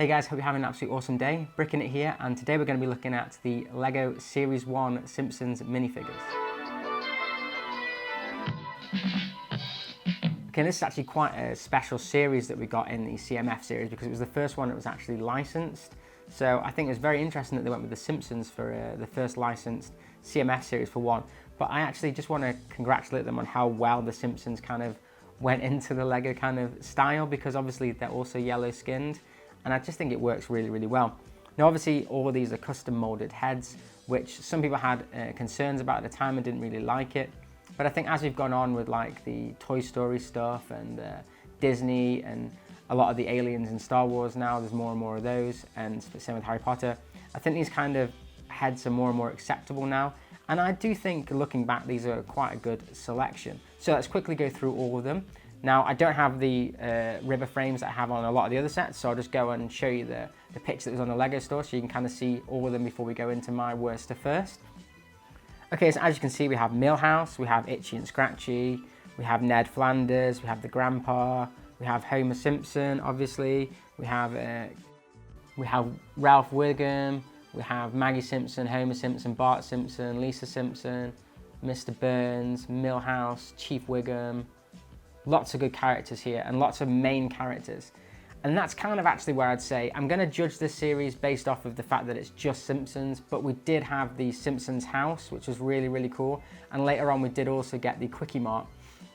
Hey guys, hope you're having an absolutely awesome day. Bricking it here, and today we're going to be looking at the LEGO Series 1 Simpsons minifigures. Okay, this is actually quite a special series that we got in the CMF series because it was the first one that was actually licensed. So I think it was very interesting that they went with the Simpsons for the first licensed CMF series for one. But I actually just want to congratulate them on how well the Simpsons kind of went into the LEGO kind of style, because obviously they're also yellow skinned. And I just think it works really, really well. Now, obviously, all of these are custom molded heads, which some people had concerns about at the time and didn't really like it. But I think as we've gone on with like the Toy Story stuff and Disney and a lot of the aliens in Star Wars now, there's more and more of those, and same with Harry Potter. I think these kind of heads are more and more acceptable now. And I do think, looking back, these are quite a good selection. So let's quickly go through all of them. Now, I don't have the ribber frames that I have on a lot of the other sets, so I'll just go and show you the picture that was on the LEGO store so you can kind of see all of them before we go into my worst to first. Okay, so as you can see, we have Milhouse, we have Itchy and Scratchy, we have Ned Flanders, we have the Grandpa, we have Homer Simpson, obviously, we have Ralph Wiggum, we have Maggie Simpson, Homer Simpson, Bart Simpson, Lisa Simpson, Mr. Burns, Milhouse, Chief Wiggum. Lots of good characters here and lots of main characters. And that's kind of actually where I'd say I'm going to judge this series based off of the fact that it's just Simpsons, but we did have the Simpsons house, which was really, really cool. And later on we did also get the Quickie Mart.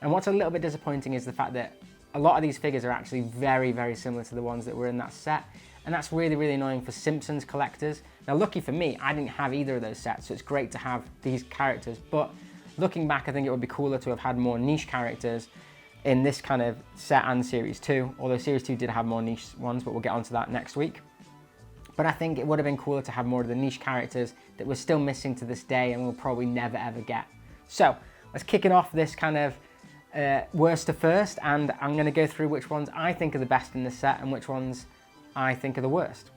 And what's a little bit disappointing is the fact that a lot of these figures are actually very, very similar to the ones that were in that set. And that's really, really annoying for Simpsons collectors. Now, lucky for me, I didn't have either of those sets, so it's great to have these characters. But looking back, I think it would be cooler to have had more niche characters in this kind of set and Series 2, although Series 2 did have more niche ones, but we'll get onto that next week. But I think it would have been cooler to have more of the niche characters that we're still missing to this day and we'll probably never ever get. So let's kick it off this kind of worst to first, and I'm going to go through which ones I think are the best in this set and which ones I think are the worst.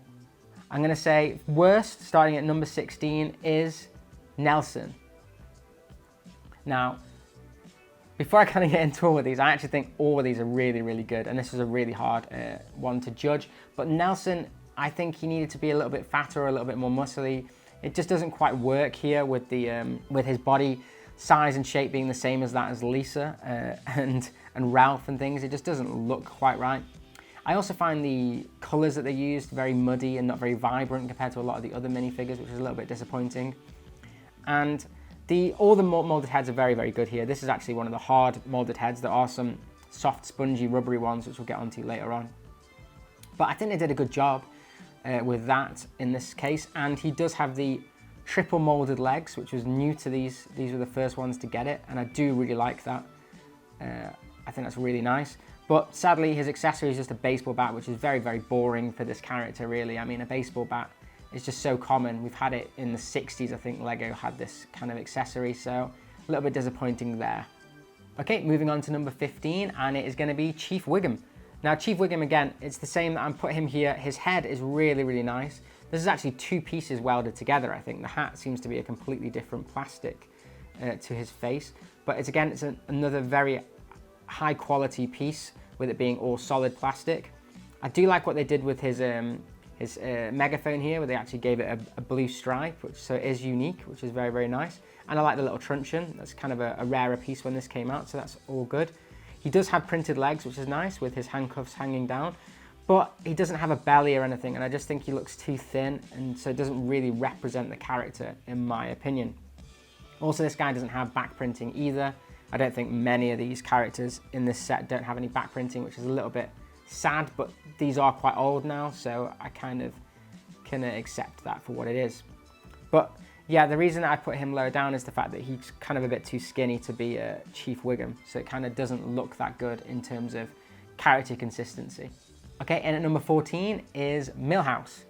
I'm going to say worst, starting at number 16, is Nelson. Now, before I kind of get into all of these, I actually think all of these are really, really good, and this is a really hard one to judge. But Nelson, I think he needed to be a little bit fatter or a little bit more muscly. It just doesn't quite work here with the with his body size and shape being the same as that as Lisa and Ralph and things. It just doesn't look quite right. I also find the colours that they used very muddy and not very vibrant compared to a lot of the other minifigures, which is a little bit disappointing. And all the molded heads are very, very good here. This is actually one of the hard molded heads. There are some soft, spongy, rubbery ones, which we'll get onto later on. But I think they did a good job with that in this case. And he does have the triple molded legs, which was new to these. These were the first ones to get it, and I do really like that. I think that's really nice. But sadly, his accessory is just a baseball bat, which is very, very boring for this character, really. I mean, a baseball bat is just so common. We've had it in the 60s, I think LEGO had this kind of accessory, so a little bit disappointing there. Okay, moving on to number 15, and it is going to be Chief Wiggum. Now, Chief Wiggum, again, it's the same that I'm put him here. His head is really, really nice. This is actually two pieces welded together, I think. The hat seems to be a completely different plastic to his face, but it's another very high quality piece with it being all solid plastic. I do like what they did with his megaphone here, where they actually gave it a blue stripe, so it is unique, which is very, very nice. And I like the little truncheon. That's kind of a rarer piece when this came out, so that's all good. He does have printed legs, which is nice, with his handcuffs hanging down, but he doesn't have a belly or anything, and I just think he looks too thin, and so it doesn't really represent the character, in my opinion. Also, this guy doesn't have back printing either. I don't think many of these characters in this set don't have any back printing, which is a little bit sad, but these are quite old now, so I kind of can accept that for what it is. But yeah, the reason that I put him lower down is the fact that he's kind of a bit too skinny to be a Chief Wiggum, so it kind of doesn't look that good in terms of character consistency. Okay, and at number 14 is Milhouse.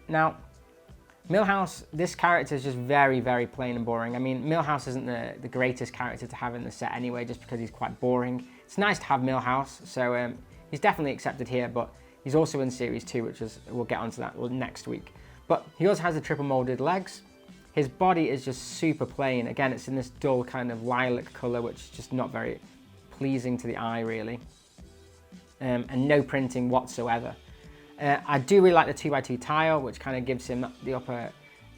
Now, Milhouse, this character is just very, very plain and boring. I mean, Milhouse isn't the greatest character to have in the set anyway, just because he's quite boring. It's nice to have Milhouse, so he's definitely accepted here, but he's also in Series 2, which is, we'll get onto that next week. But he also has the triple molded legs. His body is just super plain. Again, it's in this dull kind of lilac color, which is just not very pleasing to the eye, really. And no printing whatsoever. I do really like the 2x2 tile, which kind of gives him the upper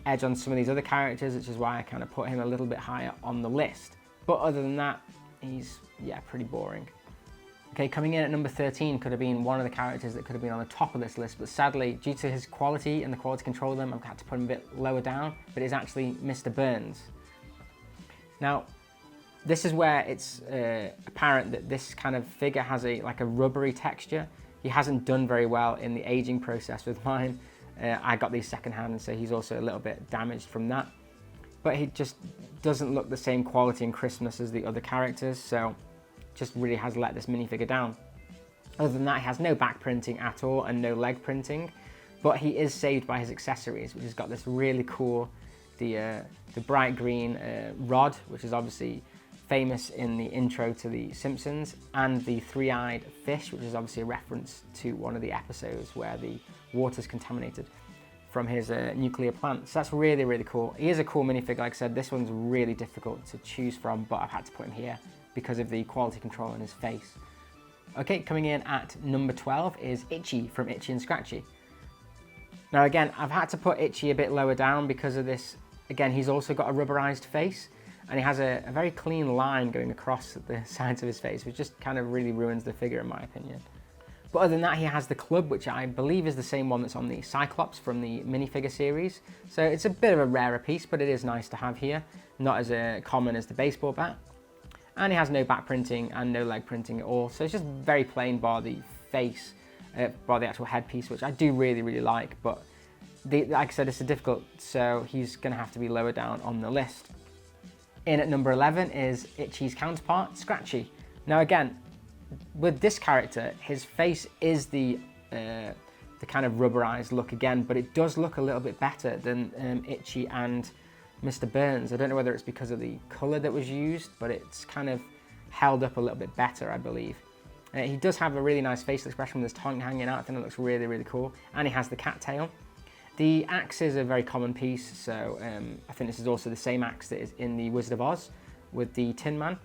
edge on some of these other characters, which is why I kind of put him a little bit higher on the list. But other than that, he's, yeah, pretty boring. Okay, coming in at number 13 could have been one of the characters that could have been on the top of this list, but sadly, due to his quality and the quality control of them, I've had to put him a bit lower down, but it's actually Mr. Burns. Now, this is where it's apparent that this kind of figure has like a rubbery texture. He hasn't done very well in the aging process with mine. I got these secondhand, so he's also a little bit damaged from that. But he just doesn't look the same quality and crispness as the other characters, so just really has let this minifigure down. Other than that, he has no back printing at all and no leg printing, but he is saved by his accessories, which has got this really cool, the bright green rod, which is obviously famous in the intro to The Simpsons, and the three-eyed fish, which is obviously a reference to one of the episodes where the water's contaminated from his nuclear plant. So that's really, really cool. He is a cool minifigure. Like I said, this one's really difficult to choose from, but I've had to put him here because of the quality control in his face. Okay, coming in at number 12 is Itchy from Itchy and Scratchy. Now again, I've had to put Itchy a bit lower down because of this. Again, he's also got a rubberized face, and he has a very clean line going across the sides of his face, which just kind of really ruins the figure in my opinion. But other than that, he has the club, which I believe is the same one that's on the Cyclops from the minifigure series. So it's a bit of a rarer piece, but it is nice to have here. Not as common as the baseball bat. And he has no back printing and no leg printing at all. So it's just very plain bar the face, bar the actual headpiece, which I do really, really like. But like I said, it's a difficult, so he's going to have to be lower down on the list. In at number 11 is Itchy's counterpart, Scratchy. Now again, with this character, his face is the kind of rubberized look again, but it does look a little bit better than Itchy and Mr. Burns. I don't know whether it's because of the colour that was used, but it's kind of held up a little bit better, I believe. He does have a really nice facial expression with his tongue hanging out. I think it looks really, really cool. And he has the cat tail. The axe is a very common piece, so I think this is also the same axe that is in the Wizard of Oz with the Tin Man.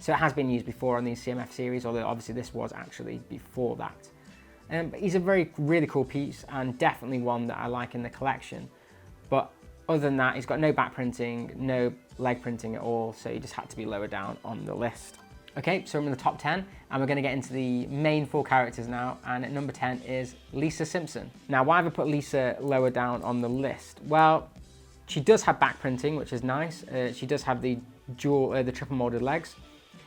So it has been used before on the CMF series, although obviously this was actually before that. But he's a really cool piece and definitely one that I like in the collection. But other than that, he's got no back printing, no leg printing at all, so he just had to be lower down on the list. Okay, so we're in the top 10, and we're going to get into the main 4 characters now, and at number 10 is Lisa Simpson. Now, why have I put Lisa lower down on the list? Well, she does have back printing, which is nice. She does have the triple molded legs.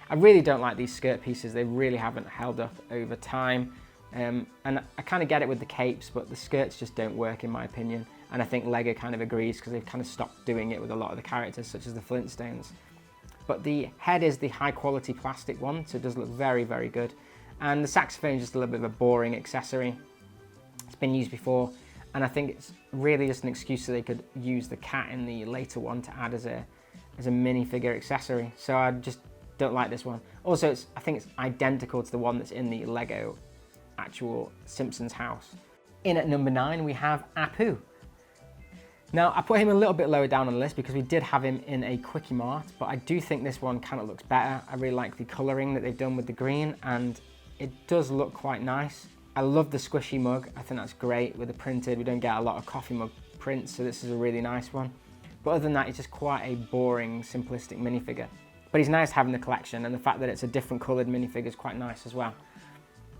I really don't like these skirt pieces. They really haven't held up over time. And I kind of get it with the capes, but the skirts just don't work in my opinion. And I think LEGO kind of agrees because they've kind of stopped doing it with a lot of the characters, such as the Flintstones. But the head is the high quality plastic one, so it does look very, very good. And the saxophone is just a little bit of a boring accessory. It's been used before, and I think it's really just an excuse so they could use the cat in the later one to add as a minifigure accessory. So I just don't like this one. Also, I think it's identical to the one that's in the LEGO actual Simpsons house. In at number 9, we have Apu. Now, I put him a little bit lower down on the list because we did have him in a Quickie Mart, but I do think this one kind of looks better. I really like the colouring that they've done with the green, and it does look quite nice. I love the squishy mug. I think that's great with the printed. We don't get a lot of coffee mug prints, so this is a really nice one. But other than that, it's just quite a boring, simplistic minifigure. But he's nice having the collection, and the fact that it's a different coloured minifigure is quite nice as well.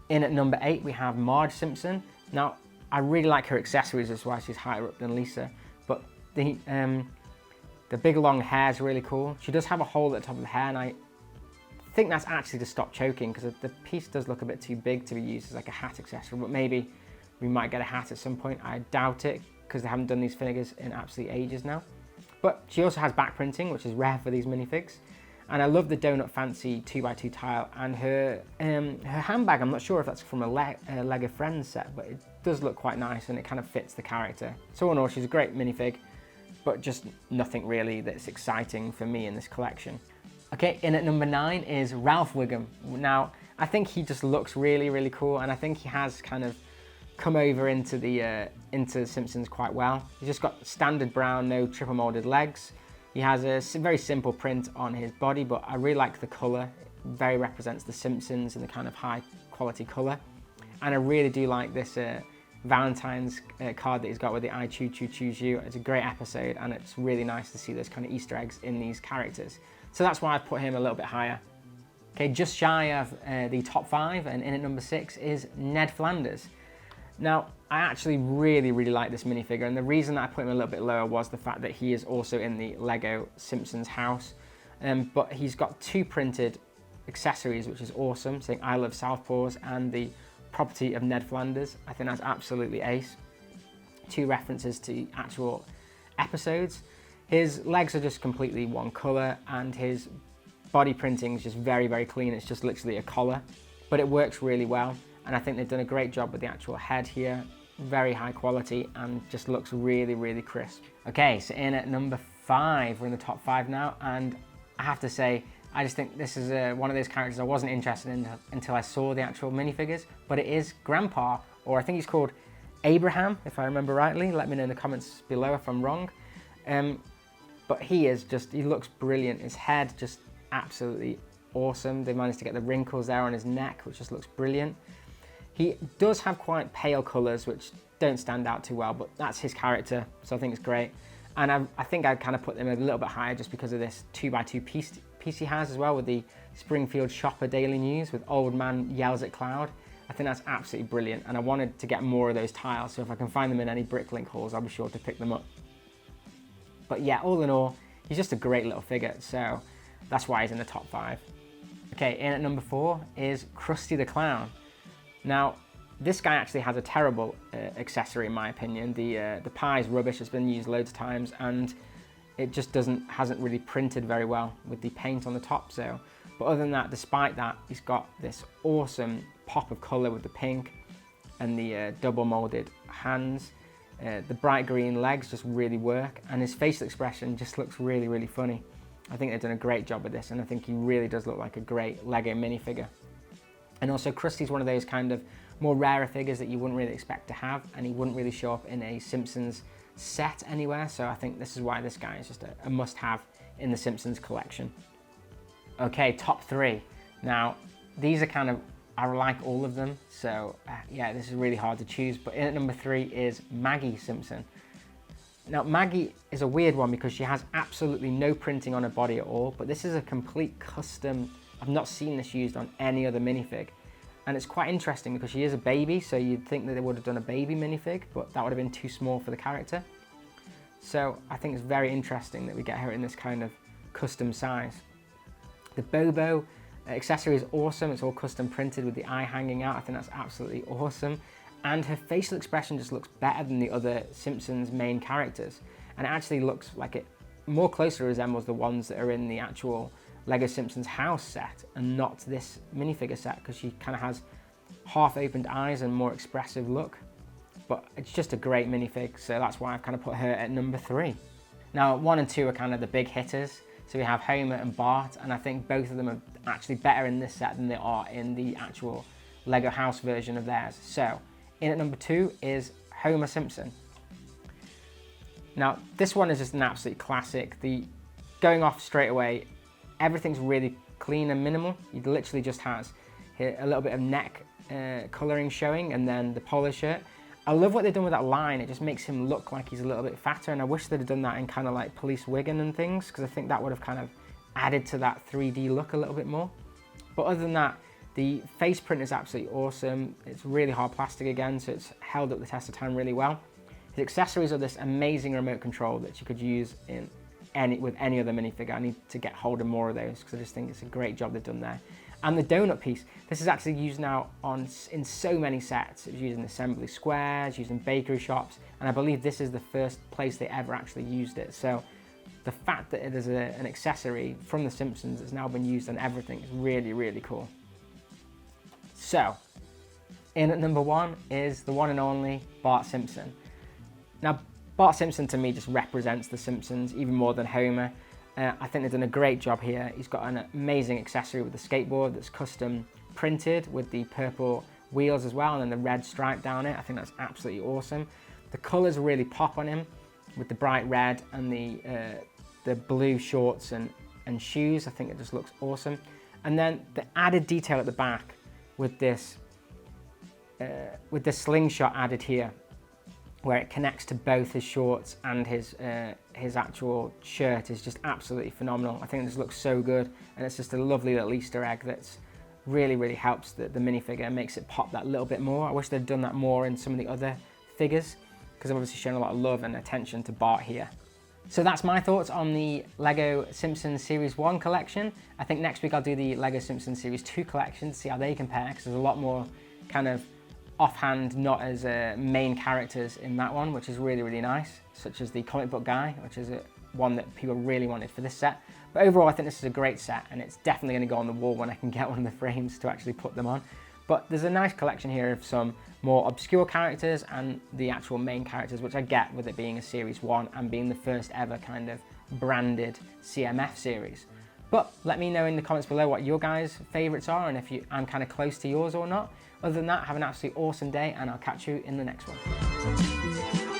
In at number 8, we have Marge Simpson. Now, I really like her accessories, that's why she's higher up than Lisa. But the big long hair is really cool. She does have a hole at the top of the hair, and I think that's actually to stop choking because the piece does look a bit too big to be used as like a hat accessory, but maybe we might get a hat at some point. I doubt it because they haven't done these figures in absolute ages now. But she also has back printing, which is rare for these minifigs. And I love the Donut Fancy 2x2 tile, and her handbag, I'm not sure if that's from a LEGO Friends set, but it does look quite nice and it kind of fits the character. So all in all, she's a great minifig, but just nothing really that's exciting for me in this collection. Okay, in at number 9 is Ralph Wiggum. Now, I think he just looks really, really cool, and I think he has kind of come over into the Simpsons quite well. He's just got standard brown, no triple molded legs. He has a very simple print on his body, but I really like the colour. It very represents the Simpsons and the kind of high quality colour. And I really do like this Valentine's card that he's got with the I choose you. It's a great episode, and it's really nice to see those kind of Easter eggs in these characters. So that's why I've put him a little bit higher. Okay, just shy of the top 5, and in at number 6 is Ned Flanders. Now, I actually really like this minifigure, and the reason that I put him a little bit lower was the fact that he is also in the LEGO Simpsons house. But he's got 2 printed accessories, which is awesome, saying I love Southpaws and the property of Ned Flanders. I think that's absolutely ace. 2 references to actual episodes. His legs are just completely one colour, and his body printing is just very clean. It's just literally a collar, but it works really well. And I think they've done a great job with the actual head here. Very high quality and just looks really crisp. Okay, so in at number 5, we're in the top 5 now, and I have to say, I just think this is one of those characters I wasn't interested in until I saw the actual minifigures, but it is Grandpa, or I think he's called Abraham, if I remember rightly. Let me know in the comments below if I'm wrong. But he looks brilliant. His head, just absolutely awesome. They managed to get the wrinkles there on his neck, which just looks brilliant. He does have quite pale colours, which don't stand out too well, but that's his character, so I think it's great. And I think I'd kind of put them a little bit higher just because of this 2x2 piece he has as well, with the Springfield Shopper Daily News with Old Man Yells at Cloud. I think that's absolutely brilliant, and I wanted to get more of those tiles, so if I can find them in any Bricklink hauls, I'll be sure to pick them up. But yeah, all in all, he's just a great little figure, so that's why he's in the top 5. Okay, in at number 4 is Krusty the Clown. Now, this guy actually has a terrible accessory in my opinion. The pie's rubbish, it's been used loads of times, and it just hasn't really printed very well with the paint on the top. So, but other than that, despite that, he's got this awesome pop of colour with the pink and the double moulded hands. The bright green legs just really work, and his facial expression just looks really funny. I think they've done a great job with this, and I think he really does look like a great LEGO minifigure. And also, Krusty's one of those kind of more rarer figures that you wouldn't really expect to have, and he wouldn't really show up in a Simpsons set anywhere, so I think this is why this guy is just a must-have in the Simpsons collection. Okay, top 3. Now, these are kind of, I like all of them, so yeah, this is really hard to choose, but in at number 3 is Maggie Simpson. Now, Maggie is a weird one because she has absolutely no printing on her body at all, but this is a complete custom. I've not seen this used on any other minifig, and it's quite interesting because she is a baby, so you'd think that they would have done a baby minifig, but that would have been too small for the character. So I think it's very interesting that we get her in this kind of custom size. The Bobo accessory is awesome. It's all custom printed with the eye hanging out. I think that's absolutely awesome. And her facial expression just looks better than the other Simpsons main characters, and it actually looks like it more closely resembles the ones that are in the actual LEGO Simpsons house set, and not this minifigure set, because she kind of has half opened eyes and more expressive look. But it's just a great minifig, so that's why I've kind of put her at number 3. Now, 1 and 2 are kind of the big hitters, so we have Homer and Bart, and I think both of them are actually better in this set than they are in the actual LEGO house version of theirs. So in at number 2 is Homer Simpson. Now, this one is just an absolute classic. Going off straight away, everything's really clean and minimal. He literally just has here a little bit of neck colouring showing, and then the polo shirt. I love what they've done with that line. It just makes him look like he's a little bit fatter, and I wish they'd have done that in kind of like police Wiggum and things, because I think that would have kind of added to that 3D look a little bit more. But other than that, the face print is absolutely awesome. It's really hard plastic again, so it's held up the test of time really well. His accessories are this amazing remote control that you could use with any other minifigure. I need to get hold of more of those because I just think it's a great job they've done there. And the donut piece, this is actually used now in so many sets. It's used in assembly squares, used in bakery shops, and I believe this is the first place they ever actually used it. So the fact that it is an accessory from The Simpsons that's now been used on everything is really, really cool. So, in at number 1 is the one and only Bart Simpson. Now, Bart Simpson to me just represents The Simpsons even more than Homer. I think they've done a great job here. He's got an amazing accessory with the skateboard that's custom printed with the purple wheels as well, and then the red stripe down it. I think that's absolutely awesome. The colours really pop on him with the bright red and the blue shorts and shoes. I think it just looks awesome. And then the added detail at the back with this the slingshot added here, where it connects to both his shorts and his actual shirt, is just absolutely phenomenal. I think this looks so good, and it's just a lovely little Easter egg that's really helps the minifigure and makes it pop that little bit more. I wish they'd done that more in some of the other figures, because I've obviously shown a lot of love and attention to Bart here. So that's my thoughts on the LEGO Simpsons Series 1 collection. I think next week I'll do the LEGO Simpsons Series 2 collection to see how they compare, because there's a lot more kind of offhand, not as main characters in that one, which is really nice, such as the comic book guy, which is one that people really wanted for this set. But overall, I think this is a great set, and it's definitely going to go on the wall when I can get one of the frames to actually put them on. But there's a nice collection here of some more obscure characters and the actual main characters, which I get with it being a Series 1 and being the first ever kind of branded CMF series. But let me know in the comments below what your guys' favourites are, and if I'm kind of close to yours or not. Other than that, have an absolutely awesome day, and I'll catch you in the next one.